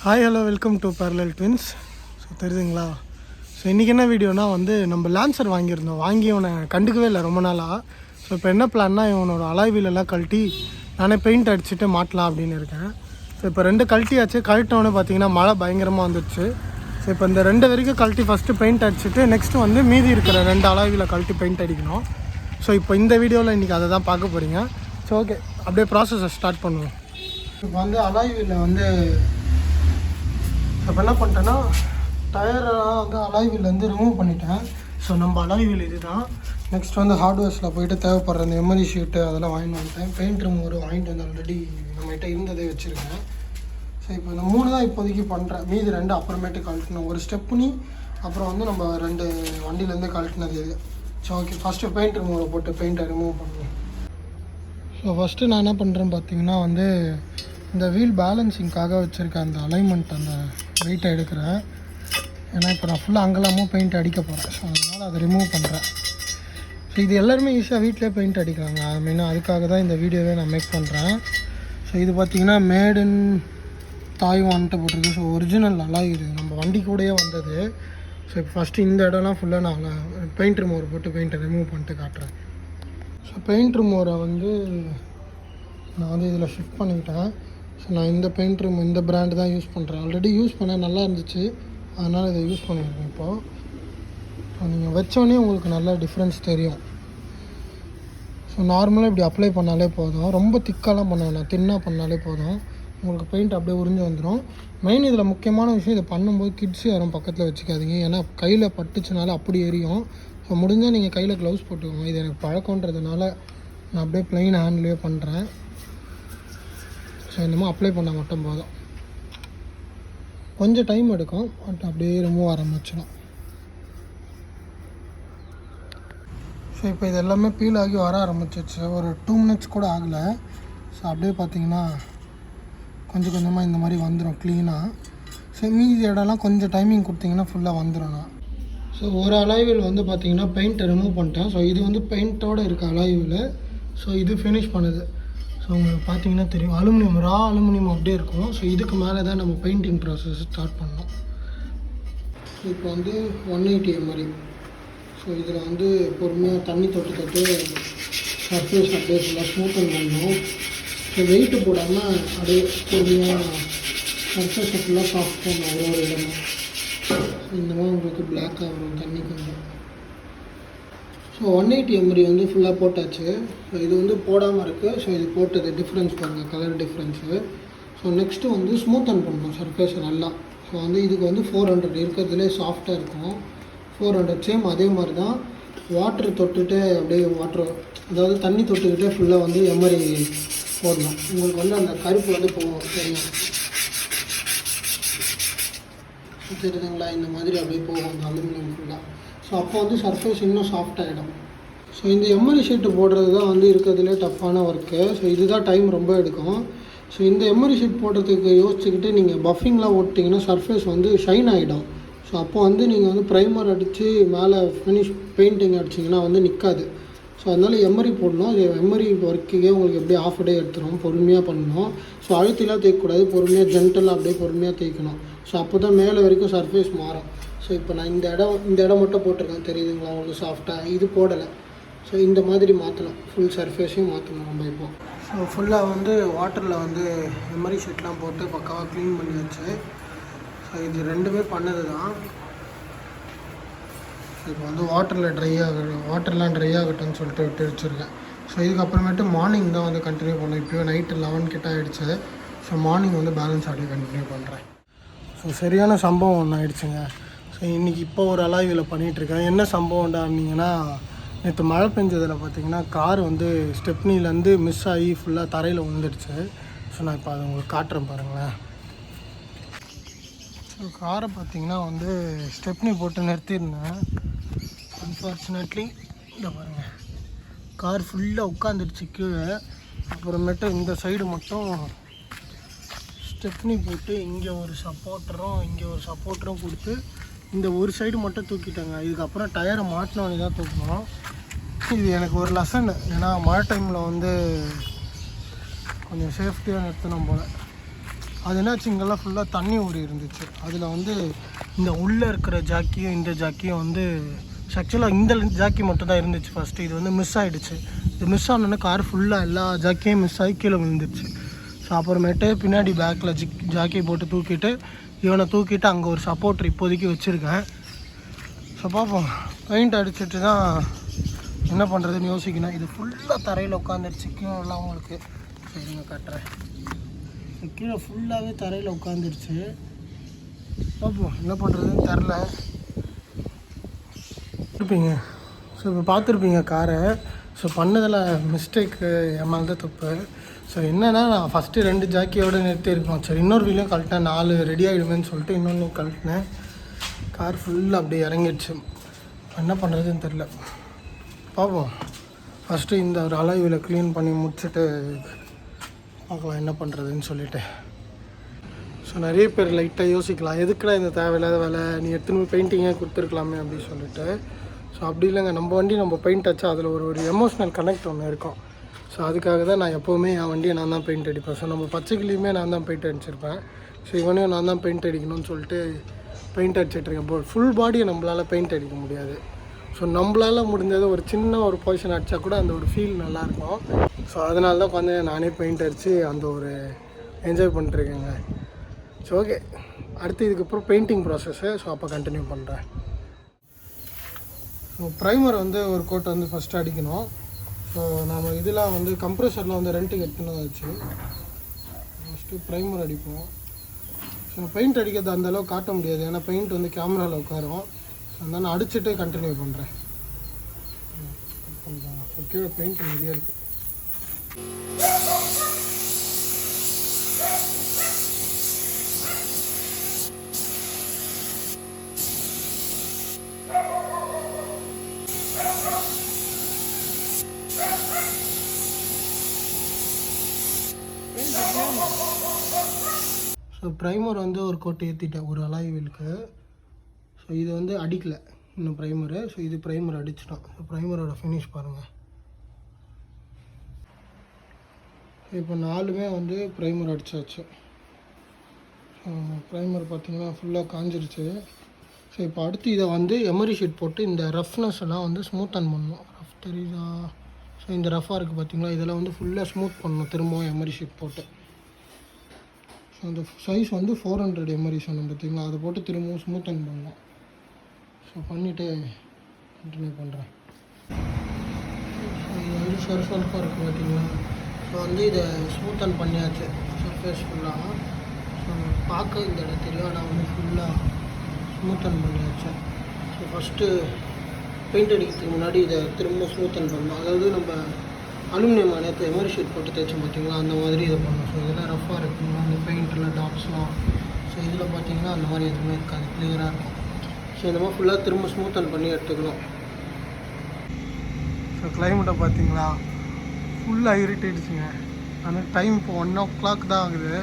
Hi hello welcome to parallel twins. So தெரியுதுங்களா? So இன்றைக்கி என்ன வீடியோனா வந்து நம்ம லான்சர் வாங்கியிருந்தோம். வாங்கி இவனை கண்டுக்கவே இல்லை ரொம்ப நாளாக. ஸோ இப்போ என்ன பிளான்னா இவனோட அலாய்வீலெல்லாம் கழட்டி நானே பெயிண்ட் அடிச்சுட்டு மாட்டலாம் அப்படின்னு இருக்கேன். ஸோ இப்போ 2 கழட்டியாச்சு. கழட்டினோன்னு பார்த்தீங்கன்னா மழை பயங்கரமாக வந்துடுச்சு. ஸோ இப்போ இந்த 2 வரைக்கும் கழட்டி ஃபஸ்ட்டு பெயிண்ட் அடிச்சுட்டு நெக்ஸ்ட்டு வந்து மீதி இருக்கிற 2 அலாய்வீலை கழட்டி பெயிண்ட் அடிக்கணும். ஸோ இப்போ இந்த வீடியோவில் இன்றைக்கி அதை தான் பார்க்க போகிறீங்க. ஸோ ஓகே, அப்படியே ப்ராசஸை ஸ்டார்ட் பண்ணுவோம். இப்போ வந்து அலாய்வீலை வந்து இப்போ என்ன பண்ணிட்டேன்னா டயரெல்லாம் வந்து அலாய்வீலேருந்து ரிமூவ் பண்ணிட்டேன். ஸோ நம்ம அலாய்வீல் இது தான். நெக்ஸ்ட் வந்து ஹார்ட்வேர்ஸில் போய்ட்டு தேவைப்படுற அந்த எம்எரி ஷீட்டு அதெல்லாம் வாங்கிட்டு வந்துட்டேன். பெயிண்ட் ரிமூவர் வாங்கிட்டு வந்து ஆல்ரெடி நம்மகிட்ட இருந்ததே வச்சுருக்கேன். ஸோ இப்போ இந்த 3 தான் இப்போதைக்கு பண்ணுறேன். மீதி 2 அப்புறமேட்டு கழட்டணும். ஒரு ஸ்டெப்னி, அப்புறம் வந்து நம்ம 2 வண்டியிலேருந்து கழட்டினது இது. ஸோ ஓகே, ஃபஸ்ட்டு பெயிண்ட் ரிமூவரை போட்டு பெயிண்ட்டை ரிமூவ் பண்ணுவோம். ஸோ ஃபஸ்ட்டு நான் என்ன பண்ணுறேன்னு பார்த்தீங்கன்னா வந்து இந்த வீல் பேலன்சிங்காக வச்சுருக்கேன் அந்த அலைன்மெண்ட், அந்த வெயிட்டை எடுக்கிறேன். ஏன்னா இப்போ நான் ஃபுல்லாக அங்கெல்லாமும் பெயிண்ட் அடிக்க போகிறேன். ஸோ அதனால் அதை ரிமூவ் பண்ணுறேன். ஸோ இது எல்லாருமே ஈஸியாக வீட்டிலே பெயிண்ட் அடிக்கிறாங்க. மெயினாக அதுக்காக தான் இந்த வீடியோவே நான் மேக் பண்ணுறேன். ஸோ இது பார்த்திங்கன்னா மேட் இன் தாய்வான்ட்டு போட்டிருக்கு. ஸோ ஒரிஜினல் அலாய் இது நம்ம வண்டி கூடயே வந்தது. ஸோ இப்போ ஃபஸ்ட்டு இந்த இடம்லாம் ஃபுல்லாக நான் பெயிண்ட் ரிமூவர் போட்டு பெயிண்ட்டை ரிமூவ் பண்ணிட்டு காட்டுறேன். ஸோ பெயிண்ட் ரிமூவரை வந்து நான் வந்து இதில் ஷிஃப்ட் பண்ணிக்கிட்டேன். ஸோ நான் இந்த பெயிண்ட் ரிமூவ் இந்த பிராண்டு தான் யூஸ் பண்ணுறேன். ஆல்ரெடி யூஸ் பண்ண நல்லா இருந்துச்சு, அதனால் இதை யூஸ் பண்ணியிருக்கேன். இப்போது நீங்கள் வச்சோடனே உங்களுக்கு நல்லா டிஃப்ரென்ஸ் தெரியும். ஸோ நார்மலாக இப்படி அப்ளை பண்ணாலே போதும். ரொம்ப திக்காலாம் பண்ண வேணாம், தின்னாக பண்ணாலே போதும். உங்களுக்கு பெயிண்ட் அப்படியே உறிஞ்சு வந்துடும். மெயின் இதில் முக்கியமான விஷயம், இதை பண்ணும்போது கிட்ஸ் யாரும் பக்கத்தில் வச்சுக்காதீங்க. ஏன்னா கையில் பட்டுச்சுனால அப்படி எரியும். ஸோ முடிஞ்சால் நீங்கள் கையில் க்ளவுஸ் போட்டுக்கோங்க. இது எனக்கு பழக்கன்றதுனால நான் அப்படியே ப்ளைன் ஹேண்ட்லேயே பண்ணுறேன். ஸோ இந்த மாதிரி அப்ளை பண்ணால் மட்டும் போதும். கொஞ்சம் டைம் எடுக்கும், பட் அப்படியே ரிமூவ் ஆரம்பிச்சிடும். ஸோ இப்போ இது எல்லாமே பீல் ஆகி வர ஆரம்பிச்சிச்சு. ஒரு 2 மினிட்ஸ் கூட ஆகலை. ஸோ அப்படியே பார்த்தீங்கன்னா கொஞ்சம் கொஞ்சமாக இந்த மாதிரி வந்துடும் க்ளீனாக. ஸோ மீதி இடம்லாம் கொஞ்சம் டைமிங் கொடுத்தீங்கன்னா ஃபுல்லாக வந்துடும். ஸோ ஒரு அலாய்வில் வந்து பார்த்திங்கன்னா பெயிண்ட்டை ரிமூவ் பண்ணிட்டேன். ஸோ இது வந்து பெயிண்ட்டோடு இருக்க அலாய்வில். ஸோ இது ஃபினிஷ் பண்ணுது. ஸோ உங்களுக்கு பார்த்தீங்கன்னா தெரியும், அலுமினியம், ரா அலுமினியம் அப்படியே இருக்கும். ஸோ இதுக்கு மேலே தான் நம்ம பெயிண்டிங் ப்ராசஸ் ஸ்டார்ட் பண்ணோம். இப்போ வந்து 180 எம்எரி. ஸோ இதில் வந்து பொறுமையாக தண்ணி தொட்டு சர்ஃபேஸ் அப்படியே ஃபுல்லாக ஸ்மூத்தன் பண்ணணும். ஸோ வெயிட்டு போடாமல் அப்படியே பொறுமையாக சர்ஃபேஸை ஃபுல்லாக சாஃப்ட் பண்ணணும். ஒரு இடமா இந்த மாதிரி உங்களுக்கு பிளாக்காக வரும் தண்ணி கொஞ்சம். ஸோ 180 எம்எரி வந்து ஃபுல்லாக போட்டாச்சு. ஸோ இது வந்து போடாமல் இருக்குது. ஸோ இது போட்டது டிஃப்ரென்ஸ் பாருங்கள், கலர் டிஃப்ரென்ஸு. ஸோ நெக்ஸ்ட்டு வந்து ஸ்மூத்தன் பண்ணணும் சர்ஃபேஸை நல்லா. ஸோ வந்து இதுக்கு வந்து 400 இருக்கிறதுலே சாஃப்டாக இருக்கும். 400 சேம் அதே மாதிரி தான். வாட்ரு தொட்டுட்டு அப்படியே அதாவது தண்ணி தொட்டுக்கிட்டே ஃபுல்லாக வந்து எம்எரி போடணும். உங்களுக்கு வந்து அந்த கருப்பு வந்து போகும், தெரியும் தெரியுதுங்களா? இந்த மாதிரி அப்படியே போகும் அந்த அலுமினியம் ஃபுல்லாக. ஸோ அப்போ வந்து சர்ஃபேஸ் இன்னும் சாஃப்ட் ஆகிடும். ஸோ இந்த எம்எரி ஷீட்டு போடுறது தான் வந்து இருக்கிறதுலே டஃப்பான ஒர்க்கு. ஸோ இதுதான் டைம் ரொம்ப எடுக்கும். ஸோ இந்த எம்எரி ஷீட் போடுறதுக்கு யோசிச்சுக்கிட்டு நீங்கள் பஃபிங்லாம் ஓட்டிங்கன்னா சர்ஃபேஸ் வந்து ஷைன் ஆகிடும். ஸோ அப்போ வந்து நீங்கள் வந்து ப்ரைமர் அடித்து மேலே ஃபினிஷ் பெயிண்டிங் அடிச்சிங்கன்னா வந்து நிற்காது. ஸோ அதனால் எம்எரி போடணும். அது எம்எரி ஒர்க்குக்கே உங்களுக்கு எப்படியே ஆஃப் டே எடுத்துடும். பொறுமையாக பண்ணணும். ஸோ அழுத்திலாம் தேய்க்கக்கூடாது, பொறுமையாக ஜென்டலாக அப்படியே பொறுமையாக தேய்க்கணும். ஸோ அப்போ தான் மேலே வரைக்கும் சர்ஃபேஸ் மாறும். ஸோ இப்போ நான் இந்த இடம் மட்டும் போட்டிருக்கேன், தெரியுதுங்களா உங்களுக்கு சாஃப்டாக? இது போடலை. ஸோ இந்த மாதிரி மாற்றணும், ஃபுல் சர்ஃபேஸையும் மாற்றணும் நம்ம இப்போ. ஸோ ஃபுல்லாக வந்து வாட்டரில் வந்து எம்எரி ஷீட்லாம் போட்டு பக்காவாக க்ளீன் பண்ணியாச்சு. ஸோ இது 2மே பண்ணது தான். இப்போ வந்து வாட்டர்லாம் ட்ரை ஆகட்டும்னு சொல்லிட்டு விட்டு வச்சுருக்கேன். ஸோ இதுக்கப்புறமேட்டு மார்னிங் தான் வந்து கண்டினியூ பண்ணேன். இப்போயே நைட்டு 11 கிட்ட ஆகிடுச்சு. ஸோ மார்னிங் வந்து பேலன்ஸ் அப்படியே கண்டினியூ பண்ணுறேன். ஸோ சரியான சம்பவம் ஒன்று ஆகிடுச்சுங்க. ஸோ இன்றைக்கி இப்போ ஒரு அலாய்வில் பண்ணிகிட்ருக்கேன். என்ன சம்பவம்டானிங்கன்னா, நேற்று மழை பெஞ்சதில் பார்த்திங்கன்னா கார் வந்து ஸ்டெப்னிலேருந்து மிஸ் ஆகி ஃபுல்லாக தரையில் விழுந்துடுச்சு. ஸோ நான் இப்போ அதை உங்களுக்கு காட்டுறேன் பாருங்களேன். ஸோ காரை பார்த்திங்கன்னா வந்து ஸ்டெப்னி போட்டு நிறுத்தியிருந்தேன். அன்ஃபார்ச்சுனேட்லி இதை பாருங்கள், கார் ஃபுல்லாக உட்காந்துடுச்சு கீழே. அப்புறமேட்டு இந்த சைடு மட்டும் ஸ்டெப்னி போட்டு இங்கே ஒரு சப்போர்ட்டரும் கொடுத்து இந்த ஒரு சைடு மட்டும் தூக்கிட்டாங்க. இதுக்கப்புறம் டயரை மாட்டினோடனே தான் தூக்கணும். இது எனக்கு ஒரு லெசன். ஏன்னா மழை டைமில் வந்து கொஞ்சம் சேஃப்டியாக நிறுத்தணும் போல். அது என்னாச்சு, இங்கெல்லாம் ஃபுல்லாக தண்ணி ஊறி இருந்துச்சு. அதில் வந்து இந்த உள்ளே இருக்கிற ஜாக்கியும் இந்த ஜாக்கியும் வந்து ஆக்சுவலாக இந்த ஜாக்கி மட்டும் தான் இருந்துச்சு ஃபஸ்ட்டு. இது வந்து மிஸ் ஆகிடுச்சு. இது மிஸ் ஆனோடனே கார் ஃபுல்லாக எல்லா ஜாக்கியும் மிஸ் ஆகி கீழே விழுந்துருச்சு. ஸோ அப்புறமேட்டு பின்னாடி பேக்கில் ஜாக்கி போட்டு தூக்கிட்டு இவனை தூக்கிட்டு அங்கே ஒரு சப்போர்ட்ரு இப்போதைக்கு வச்சுருக்கேன். ஸோ பார்ப்போம். பெயிண்ட் அடிச்சுட்டு தான் என்ன பண்ணுறதுன்னு யோசிக்கணும். இது ஃபுல்லாக தரையில் உட்காந்துருச்சு கீழெல்லாம் உங்களுக்கு. சரிங்க காட்டுறேன். கீழே ஃபுல்லாகவே தரையில் உட்காந்துருச்சு. பார்ப்போம் என்ன பண்ணுறதுன்னு தெரில. இருப்பீங்க. ஸோ இப்போ பார்த்துருப்பீங்க காரை. ஸோ பண்ணதில் மிஸ்டேக்கு என் மேலே தான் தப்பு. ஸோ என்னென்னா நான் ஃபஸ்ட்டு 2 ஜாக்கியோடு நிறுத்தியிருக்கோம். சரி இன்னொரு வீலையும் கழட்டேன், 4 ரெடி ஆகிடுமேன்னு சொல்லிட்டு இன்னொன்று கழட்டினேன். கார் ஃபுல்லாக அப்படியே இறங்கிடுச்சு. என்ன பண்ணுறதுன்னு தெரில. பார்ப்போம். ஃபஸ்ட்டு இந்த ஒரு அலாய் வீலை க்ளீன் பண்ணி முடிச்சுட்டு பார்க்கலாம் என்ன பண்ணுறதுன்னு சொல்லிவிட்டு. ஸோ நிறைய பேர் லைட்டாக யோசிக்கலாம், எதுக்குடா இந்த தேவையில்லாத வேலை, நீ எடுத்துன்னு போய் பெயிண்டிங்கே கொடுத்துருக்கலாமே அப்படின்னு சொல்லிட்டு. ஸோ அப்படி இல்லைங்க, நம்ம வண்டி நம்ம பெயிண்ட் அடிச்சா அதில் ஒரு எமோஷ்னல் கனெக்ட் ஒன்று இருக்கும். ஸோ அதுக்காக தான் நான் எப்போவுமே என் வண்டியை நான் தான் பெயிண்ட் அடிப்பேன். ஸோ நம்ம பச்சைக்கிளியுமே நான் தான் பெயிண்ட் அடிச்சிருப்பேன். ஸோ இவனையும் நான் தான் பெயிண்ட் அடிக்கணும்னு சொல்லிட்டு பெயிண்ட் அடிச்சிட்ருக்கேன். ஃபுல் பாடியை நம்மளால் பெயிண்ட் அடிக்க முடியாது. ஸோ நம்மளால் முடிஞ்சது ஒரு சின்ன ஒரு பொசிஷன் அடித்தா கூட அந்த ஒரு ஃபீல் நல்லாயிருக்கும். ஸோ அதனால தான் உட்காந்து நானே பெயிண்ட் அடித்து அந்த ஒரு என்ஜாய் பண்ணிட்டுருக்கேங்க. ஸோ ஓகே, அடுத்து இதுக்கப்புறம் பெயிண்டிங் ப்ராசஸ்ஸு. ஸோ அப்போ கண்டினியூ பண்ணுறேன். ஸோ ப்ரைமர் வந்து ஒரு கோட்டை வந்து ஃபஸ்ட்டு அடிக்கணும். ஸோ நம்ம இதெல்லாம் வந்து கம்ப்ரெஷரில் வந்து ரெண்ட்டுக்கு எடுத்துன்னு வச்சு ஃபஸ்ட்டு ப்ரைமர் அடிப்போம். ஸோ பெயிண்ட் அடிக்கிறது அந்தளவுக்கு காட்ட முடியாது, ஏன்னா பெயிண்ட் வந்து கேமராவில் உட்காரும். ஸோ அதனால் நான் அடிச்சுட்டு கண்டினியூ பண்ணுறேன். கீழே பெயிண்ட் நிறைய இருக்குது. ஸோ ப்ரைமர் வந்து ஒரு கோட்டை ஏற்றிட்டேன் ஒரு அலாய் வீலுக்கு. ஸோ இது வந்து அடிக்கலை இன்னும் ப்ரைமரு. ஸோ இது ப்ரைமர் அடிச்சிட்டோம். ஸோ ப்ரைமரோட ஃபினிஷ் பாருங்கள். இப்போ 4மே வந்து ப்ரைமர் அடித்தாச்சு. ப்ரைமர் பார்த்திங்கன்னா ஃபுல்லாக காஞ்சிருச்சு. ஸோ இப்போ அடுத்து இதை வந்து எமரி ஷீட் போட்டு இந்த ரஃப்னஸ் எல்லாம் வந்து ஸ்மூத்தன் பண்ணணும். ரஃப் தெரியுதா? ஸோ இந்த ரஃபாக இருக்குது பார்த்திங்களா, இதெல்லாம் வந்து ஃபுல்லாக ஸ்மூத் பண்ணணும் திரும்பவும் எமரி ஷீட் போட்டு. ஸோ அந்த சைஸ் வந்து 400 எம்எரி சொன்னோம் பார்த்திங்களா, அதை போட்டு திரும்பவும் ஸ்மூத்தன் பண்ணலாம். ஸோ பண்ணிவிட்டு கண்டினியூ பண்ணுறேன். ஸோ இது வந்து சர்ஃபாக இருக்குது பார்த்திங்களா. ஸோ வந்து இதை ஸ்மூத்தன் பண்ணியாச்சு சர்ஃபேஸ் ஃபுல்லாக. ஸோ பார்க்க இந்த இடம் தெரியும், நான் வந்து ஃபுல்லாக ஸ்மூத்தன் பண்ணியாச்சு. ஸோ ஃபஸ்ட்டு பெயிண்ட் அடிக்கிறதுக்கு முன்னாடி இதை திரும்ப ஸ்மூத்தன் பண்ணணும். அதாவது நம்ம அலுமினியம் நேற்று எமரி ஷீட் போட்டு தைச்சோம் பார்த்திங்களா, அந்த மாதிரி இதை பண்ணணும். ஸோ இதெல்லாம் ரஃப்பாக இருக்குங்களா அந்த பெயிண்டில் டாட்ஸ்லாம். ஸோ இதில் பார்த்திங்கன்னா அந்த மாதிரி எதுவுமே இருக்காது, கிளியராக இருக்கும். ஸோ இந்த மாதிரி ஃபுல்லாக திரும்ப ஸ்மூத்தன் பண்ணி எடுத்துக்கணும். ஸோ கிளைமேட்டை பார்த்திங்களா ஃபுல்லாக இருட்டிடுச்சுங்க. ஆனால் டைம் இப்போ 1 o'clock தான் ஆகுது.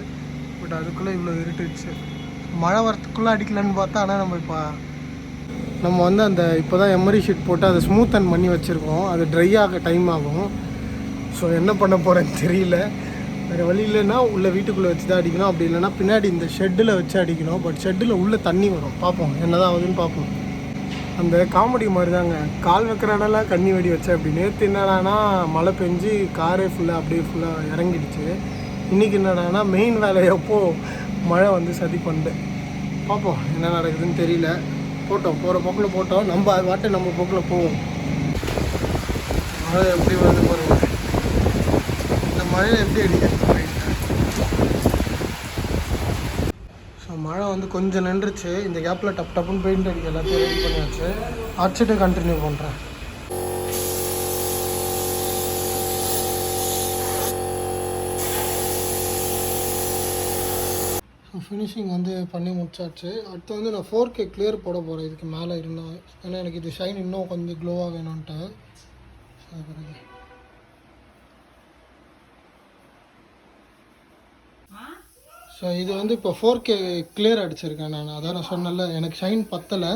பட் அதுக்குள்ளே இவ்வளோ இருட்டிடுச்சு. மழை வரத்துக்குள்ளே அடிக்கலன்னு பார்த்தா, ஆனால் நம்ம வந்து அந்த இப்போ தான் எமரி ஷீட் போட்டு அதை ஸ்மூத்தன் பண்ணி வச்சுருக்கோம். அது ட்ரை ஆக டைம் ஆகும். ஸோ என்ன பண்ண போகிறேன்னு தெரியல. வேறு வழி இல்லைன்னா உள்ள வீட்டுக்குள்ளே வச்சு தான் அடிக்கணும். அப்படி இல்லைன்னா பின்னாடி இந்த ஷெட்டில் வச்சு அடிக்கணும். பட் ஷெட்டில் உள்ளே தண்ணி வரும். பார்ப்போம் என்ன தான் ஆகுதுன்னு பார்ப்போம். அந்த காமெடி மாதிரி தாங்க, கால் வைக்கிற இடம்லாம் கண்ணி வெடி வச்சேன். அப்படி நேற்று என்னடானா மழை பெஞ்சு காரே ஃபுல்லாக அப்படியே ஃபுல்லாக இறங்கிடுச்சு. இன்றைக்கி என்னடானா மெயின் வேலையப்போ மழை வந்து சதி பண்ணு. பார்ப்போம் என்ன நடக்குதுன்னு தெரியல. போட்டோம், போகிற போக்கில் போட்டோம், நம்ம அது வாட்டை நம்ம போக்கில் போவோம். மழை எப்படி வருது பாருங்கள். இந்த மழையில் எப்படி அடிக்கிறது போயிட்டு. ஸோ மழை வந்து கொஞ்சம் நின்றுச்சு. இந்த கேப்பில் டப் டப்புன்னு பெயிண்ட் அடிக்க எல்லாத்தையும் ரெடி பண்ணியாச்சு. அடிச்சுட்டு கண்டினியூ பண்ணுறேன். ஃபினிஷிங் வந்து பண்ணி முடிச்சாச்சு. அடுத்து வந்து நான் 4K கிளியர் போட போகிறேன் இதுக்கு மேலே இருந்தால். ஏன்னா எனக்கு இது ஷைன் இன்னும் கொஞ்சம் க்ளோவாக வேணும்ன்ட்டு. ஸோ இது வந்து இப்போ 4K கிளியர் அடிச்சிருக்கேன் நான். அதான் நான் சொன்னல எனக்கு ஷைன் பத்தலை.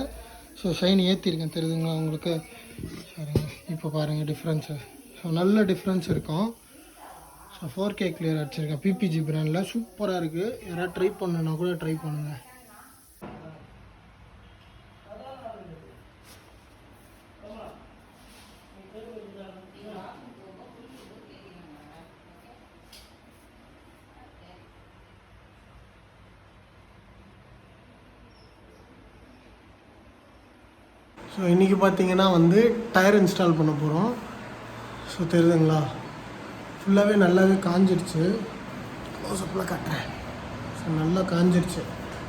ஸோ ஷைன் ஏற்றிருக்கேன், தெரியுதுங்களா உங்களுக்கு? சரிங்க, இப்போ பாருங்கள் டிஃப்ரென்ஸு. ஸோ நல்ல டிஃப்ரென்ஸ் இருக்கும். ஸோ 4K கிளியர் அடிச்சிருக்கேன் பிபிஜி பிராண்டில். சூப்பராக இருக்குது. யாராவது ட்ரை பண்ணணுன்னா கூட ட்ரை பண்ணுங்கள். ஸோ இன்றைக்கி பார்த்தீங்கன்னா வந்து டயர் இன்ஸ்டால் பண்ண போகிறோம். ஸோ தெரியுதுங்களா, ஃபுல்லாகவே நல்லாவே காஞ்சிருச்சு. க்ளோஸ்அப்பில் காட்டுறேன். ஸோ நல்லா காஞ்சிருச்சு.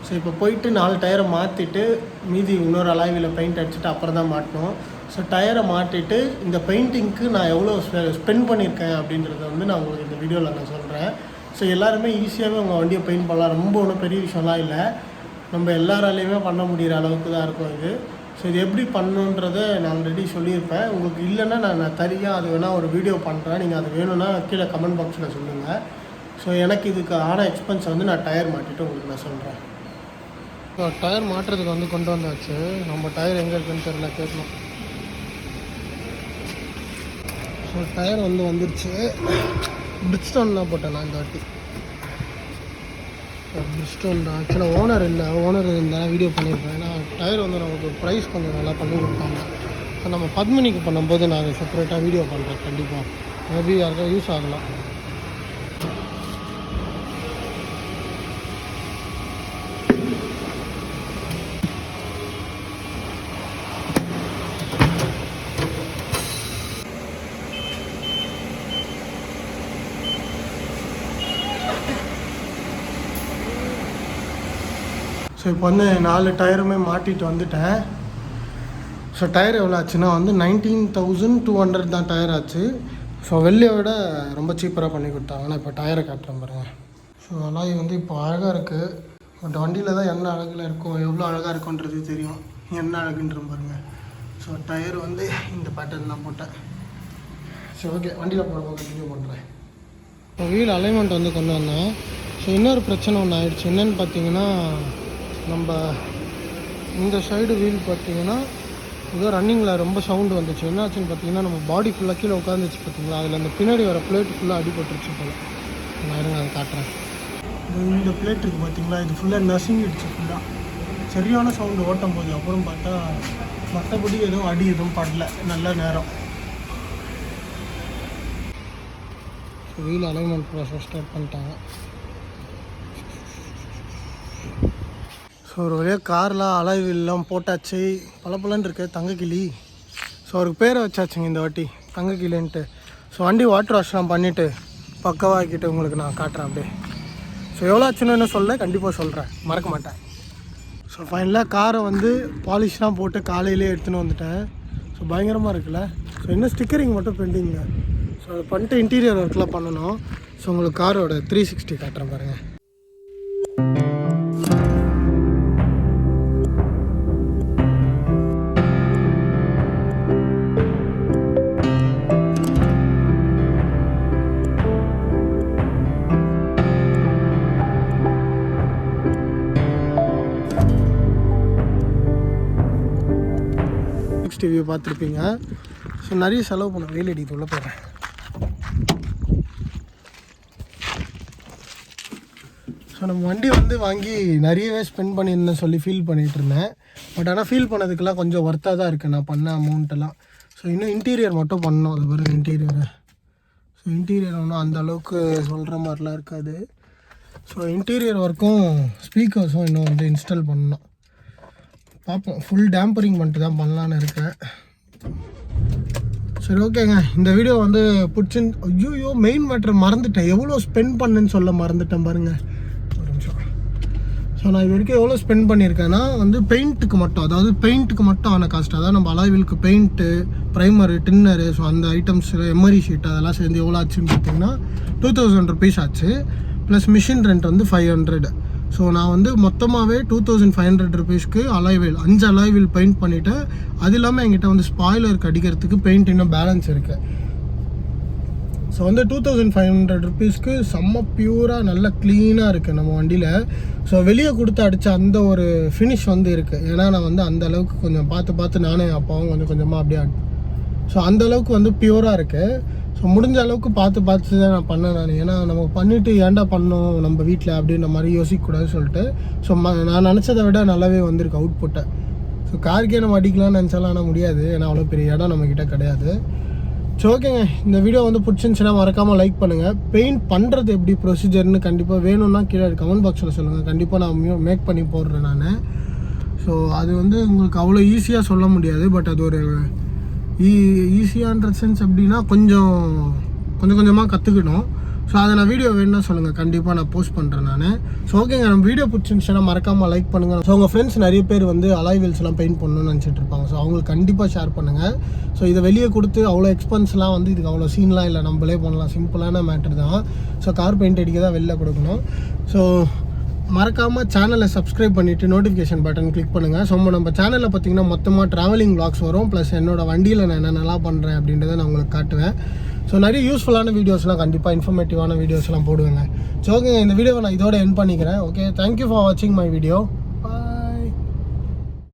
ஸோ இப்போ போயிட்டு 4 டயரை மாற்றிட்டு மீதி இன்னொரு அலாய்வில் பெயிண்ட் அடிச்சுட்டு அப்புறம் தான் மாட்டணும். ஸோ டயரை மாட்டிட்டு இந்த பெயிண்டிங்க்கு நான் எவ்வளோ ஸ்பெண்ட் பண்ணியிருக்கேன் அப்படின்றத வந்து நான் உங்களுக்கு இந்த வீடியோவில் நான் சொல்கிறேன். ஸோ எல்லாருமே ஈஸியாகவே உங்கள் வண்டியை பெயிண்ட் பண்ணலாம். ரொம்ப ஒன்றும் பெரிய விஷயம்லாம் இல்லை. நம்ம எல்லாராலையுமே பண்ண முடிகிற அளவுக்கு தான் இருக்கும் இது. ஸோ இது எப்படி பண்ணணுன்றதை நான் ஆல்ரெடி சொல்லியிருப்பேன். உங்களுக்கு இல்லைன்னா நான் தனியாக அது வேணால் ஒரு வீடியோ பண்ணுறேன். நீங்கள் அது வேணும்னா கீழே கமெண்ட் பாக்ஸில் சொல்லுங்கள். ஸோ எனக்கு இதுக்கு ஆன எக்ஸ்பென்ஸ் வந்து நான் டயர் மாட்டிட்டு உங்களுக்கு நான் சொல்கிறேன். ஸோ டயர் மாட்டுறதுக்கு வந்து கொண்டு வந்தாச்சு. நம்ம டயர் எங்கே இருக்குன்னு தெரியல, கேட்கணும். ஸோ டயர் வந்து வந்துருச்சு. பிரிட்ஜ்ஸ்டோன் தான் போட்டேன் நான் இந்த வாட்டி. பிரிட்ஜ்ஸ்டோன் தான். ஆக்சுவலாக ஓனர் இல்லை, ஓனர் இருந்தால் வீடியோ பண்ணியிருப்பேன். ஏன்னா டயர் வந்து நமக்கு ப்ரைஸ் கொஞ்சம் நல்லா பண்ணி கொடுத்தாங்க. ஸோ நம்ம பத்மினிக்கு பண்ணும்போது நான் அதை செப்பரேட்டாக வீடியோ பண்ணுறேன். கண்டிப்பாக மேபி யாருக்கும் யூஸ் ஆகலாம். ஸோ இப்போ வந்து 4 டயருமே மாட்டிட்டு வந்துட்டேன். ஸோ டயர் எவ்வளோ ஆச்சுன்னா வந்து 19,200 தான் டயர் ஆச்சு. ஸோ வெளியை விட ரொம்ப சீப்பராக பண்ணி கொடுத்தாங்க. நான் இப்போ டயரை காட்டுறேன் பாருங்கள். ஸோ அலாய் வந்து இப்போ அழகாக இருக்குது. பட் வண்டியில் தான் என்ன அழகில் இருக்கும், எவ்வளோ அழகாக இருக்குன்றது தெரியும். என்ன அழகுன்ற பாருங்கள். ஸோ டயர் வந்து இந்த பேட்டர்ன் தான் போட்டேன். ஸோ ஓகே, வண்டியில் போகிறப்போ கண்டினியூ பண்ணுறேன். இப்போ வீல் அலைன்மெண்ட் வந்து கொண்டு வந்தேன். ஸோ இன்னொரு பிரச்சனை ஒன்று ஆயிடுச்சு. என்னென்னு பார்த்தீங்கன்னா, நம்ம இந்த சைடு வீல் பார்த்தீங்கன்னா ஏதோ ரன்னிங்கில் ரொம்ப சவுண்டு வந்துச்சு. என்ன ஆச்சுன்னு பார்த்தீங்கன்னா, நம்ம பாடி ஃபுல்லாக கீழே உட்காந்துச்சு பார்த்தீங்களா, அதில் அந்த பின்னாடி வர பிளேட்டு ஃபுல்லாக அடிபட்டுருச்சு போல். நான் இருங்க அதை காட்டுறேன். இந்த பிளேட் இருக்குது பார்த்தீங்களா, இது ஃபுல்லாக நசுங்கிடுச்சு. ஃபுல்லாக சரியான சவுண்டு ஓட்டும் போது. அப்புறம் பார்த்தா மற்றபடி எதுவும் அடி எதுவும் படல. நல்ல நேரம். வீல் அலைன்மெண்ட் ப்ராசஸ் ஸ்டார்ட் பண்ணிட்டாங்க. ஸோ ஒரு வழியாக கார்லாம் அலாய் வீல்லாம் போட்டாச்சு. பலப்பலன்னு இருக்கு தங்கக்கிளி. ஸோ அவருக்கு பேரை வச்சாச்சுங்க இந்த வாட்டி, தங்கக்கிளின்ட்டு. ஸோ வண்டி வாட்டர் வாஷ்லாம் பண்ணிவிட்டு பக்கவாக்கிட்டு உங்களுக்கு நான் காட்டுறேன் அப்படியே. ஸோ எவ்வளோ ஆச்சுன்னு என்ன சொல்ல, கண்டிப்பாக சொல்கிறேன், மறக்க மாட்டேன். ஸோ ஃபைனலாக காரை வந்து பாலிஷ்லாம் போட்டு காலையிலே எடுத்துன்னு வந்துட்டேன். ஸோ பயங்கரமாக இருக்குல்ல. ஸோ இன்னும் ஸ்டிக்கரிங் மட்டும் பெண்டிங்க. ஸோ அதை பண்ணிட்டு இன்டீரியர் ஒர்க்லாம் பண்ணணும். ஸோ உங்களுக்கு காரோட 360 காட்டுறேன் பாருங்கள். டிவியை பார்த்துருப்பீங்க. ஸோ நிறைய செலவு பண்ண வெயில் அடிக்கிறது உள்ள போகிறேன். ஸோ நம்ம வண்டி வந்து வாங்கி நிறையவே ஸ்பெண்ட் பண்ணியிருந்தேன் சொல்லி ஃபீல் பண்ணிகிட்டு இருந்தேன். பட் ஆனால் ஃபீல் பண்ணதுக்கெல்லாம் கொஞ்சம் ஒர்த்தாக தான் இருக்குது நான் பண்ண அமௌண்ட்டெல்லாம். ஸோ இன்னும் இன்டீரியர் மட்டும் பண்ணணும். அது பாருங்கள் இன்டீரியரை. ஸோ இன்டீரியர் ஒன்றும் அந்தளவுக்கு சொல்கிற மாதிரிலாம் இருக்காது. ஸோ இன்டீரியர் ஒர்க்கும் ஸ்பீக்கர்ஸும் இன்னும் வந்து இன்ஸ்டால் பண்ணணும். பார்ப்போம், ஃபுல் டேம்பரிங் பண்ணிட்டு தான் பண்ணலான்னு இருக்கேன். சரி ஓகேங்க, இந்த வீடியோ வந்து பிடிச்சி ஐயோ மெயின் மேட்ரு மறந்துட்டேன். எவ்வளோ ஸ்பெண்ட் பண்ணுன்னு சொல்ல மறந்துட்டேன் பாருங்கள். ஒரு நிமிஷம். ஸோ நான் இது வரைக்கும் எவ்வளோ ஸ்பெண்ட் பண்ணியிருக்கேன்னா வந்து பெயிண்ட்டுக்கு மட்டும், அதாவது பெயிண்ட்டுக்கு மட்டும் ஆன காஸ்ட், அதாவது நம்ம அலாய்விலுக்கு பெயிண்ட்டு, ப்ரைமரு, டின்னரு, ஸோ அந்த ஐட்டம்ஸ், எம்ஆர்ஐ ஷீட் அதெல்லாம் சேர்ந்து எவ்வளோ ஆச்சுன்னு பார்த்தீங்கன்னா 2000 rupees ஆச்சு. ப்ளஸ் மிஷின் ரெண்ட் வந்து 500. ஸோ நான் வந்து மொத்தமாகவே 2500 rupeesக்கு அலாய்வில் 5 அலாய்வில் பெயிண்ட் பண்ணிவிட்டேன். அது இல்லாமல் என்கிட்ட வந்து ஸ்பாய்லருக்கு அடிக்கிறதுக்கு பெயிண்ட் இன்னும் பேலன்ஸ் இருக்குது. ஸோ வந்து 2500 rupeesக்கு செம்ம பியூராக நல்ல க்ளீனாக இருக்குது நம்ம வண்டியில். ஸோ வெளியே கொடுத்து அடித்த அந்த ஒரு ஃபினிஷ் வந்து இருக்குது. ஏன்னா நான் வந்து அந்த அளவுக்கு கொஞ்சம் பார்த்து நானே அப்பாவும் கொஞ்சம் கொஞ்சமாக அப்படியே ஸோ அந்தளவுக்கு வந்து பியூராக இருக்குது. ஸோ முடிஞ்ச அளவுக்கு பார்த்து தான் நான் பண்ணேன் நான். ஏன்னா நம்ம பண்ணிவிட்டு ஏன்டா பண்ணோம் நம்ம வீட்டில் அப்படின்ற மாதிரி யோசிக்கக்கூடாதுன்னு சொல்லிட்டு. ஸோ நான் நினச்சதை விட நல்லாவே வந்திருக்கு அவுட்புட்டை. ஸோ காருக்கே நம்ம அடிக்கலாம்னு நினச்சாலும் ஆனால் முடியாது, ஏன்னா அவ்வளோ பெரிய இடம் நம்மக்கிட்ட கிடையாது. ஸோ ஓகேங்க, இந்த வீடியோ வந்து பிடிச்சிருந்துச்சுன்னா மறக்காமல் லைக் பண்ணுங்கள். பெயிண்ட் பண்ணுறது எப்படி ப்ரொசீஜர்னு கண்டிப்பாக வேணும்னா கீழே கமெண்ட் பாக்ஸில் சொல்லுங்கள். கண்டிப்பாக நான் மேக் பண்ணி போடுறேன் நான். ஸோ அது வந்து உங்களுக்கு அவ்வளோ ஈஸியாக சொல்ல முடியாது, பட் அது ஒரு ஈஸியான்ற சென்ஸ் எப்படின்னா கொஞ்சம் கொஞ்சமாக கற்றுக்கணும். ஸோ அதை நான் வீடியோ வேணும்னா சொல்லுங்கள், கண்டிப்பாக நான் போஸ்ட் பண்ணுறேன் நான். ஸோ ஓகேங்க, நம்ம வீடியோ பிடிச்சிருந்துச்சுன்னா மறக்காமல் லைக் பண்ணுங்கள். ஸோ உங்கள் ஃப்ரெண்ட்ஸ் நிறைய பேர் வந்து அலாய் வீல்ஸ்லாம் பெயிண்ட் பண்ணணும்னு நினச்சிட்டு இருப்பாங்க. ஸோ அவங்களுக்கு கண்டிப்பாக ஷேர் பண்ணுங்கள். ஸோ இதை வெளியே கொடுத்து அவ்வளோ எக்ஸ்பென்ஸ்லாம் வந்து இதுக்கு அவ்வளோ சீன்லாம் இல்லை, நம்மளே பண்ணலாம், சிம்பிளான மேட்ரு தான். ஸோ கார் பெயிண்ட் அடிக்க தான் வெளில கொடுக்கணும். ஸோ மறக்காமல் சேனலை சப்ஸ்கிரைப் பண்ணிவிட்டு நோட்டிஃபிகேஷன் பட்டன் கிளிக் பண்ணுங்கள். ஸோ நம்ம சேனலில் பார்த்தீங்கன்னா மொத்தமாக ட்ராவலிங் vlogs வரும், ப்ளஸ் என்னோடய வண்டியில் நான் என்னென்னலாம் பண்ணுறேன் அப்படின்றத நான் உங்களுக்கு காட்டுவேன். ஸோ நிறைய யூஸ்ஃபுல்லான வீடியோஸ்லாம் கண்டிப்பாக இன்ஃபர்மேட்டிவான வீடியோஸ்லாம் போடுவேங்க. ஸோ ஓகேங்க, இந்த வீடியோவை நான் இதோட எண்ட் பண்ணிக்கிறேன். ஓகே, தேங்க்யூ ஃபார் வாட்சிங் மை வீடியோ.